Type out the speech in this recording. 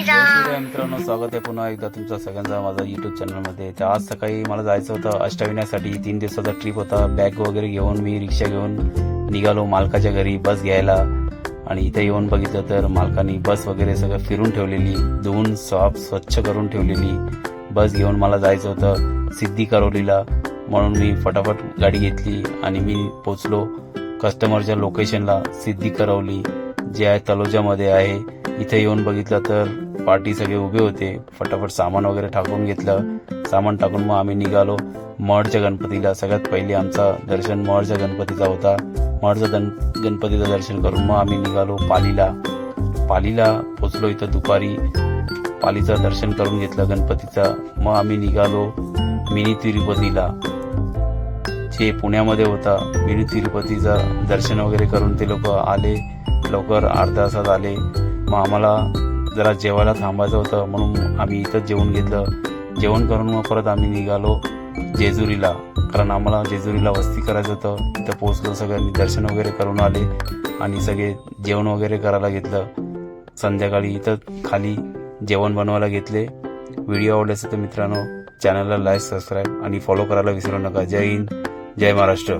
मित्रांनो, स्वागत आहे पुन्हा एकदा तुमचं सगळ्यांचा माझा युट्यूब चॅनलमध्ये. तर आज सकाळी मला जायचं होतं अष्टविनायकसाठी. 3 दिवसाचा ट्रिप होता. बॅग वगैरे घेऊन मी रिक्षा घेऊन निघालो मालकाच्या घरी बस घ्यायला. आणि इथे येऊन बघितलं तर मालकाने बस वगैरे सगळं फिरून ठेवलेली, धुवून स्वच्छ करून ठेवलेली. बस घेऊन मला जायचं होतं सिद्धी करवलीला, म्हणून मी फटाफट गाडी घेतली आणि मी पोचलो कस्टमरच्या लोकेशनला. सिद्धी करवली जे आहे तलोजामध्ये आहे. इथे येऊन बघितलं तर पार्टी सगळे उभे होते. फटाफट सामान वगैरे टाकून घेतलं. सामान टाकून मग आम्ही निघालो महडच्या गणपतीला. सगळ्यात पहिले आमचा दर्शन महडच्या गणपतीचा होता. महडचा गणपतीचं दर्शन करून मग आम्ही निघालो पालीला पोचलो. इथं दुपारी पालीचं दर्शन करून घेतलं गणपतीचा. मग आम्ही निघालो मिनी तिरुपतीला, जे पुण्यामध्ये होता. मिनी तिरुपतीचं दर्शन वगैरे करून ते लोक आले लवकर, अर्ध्या तासात आले. मग आम्हाला जरा जेवायला थांबायचं होतं म्हणून आम्ही इथंच जेवण घेतलं. जेवण करून मग परत आम्ही निघालो जेजुरीला, कारण आम्हाला जेजुरीला वस्ती करायचं होतं. तिथं पोहोचलो, सगळ्यांनी दर्शन वगैरे करून आले आणि सगळे जेवण वगैरे करायला घेतलं. संध्याकाळी इथं खाली जेवण बनवायला घेतले. व्हिडिओ आवडले असेल तर मित्रांनो चॅनलला लाईक, सबस्क्राईब आणि फॉलो करायला विसरू नका. जय हिंद, जय महाराष्ट्र.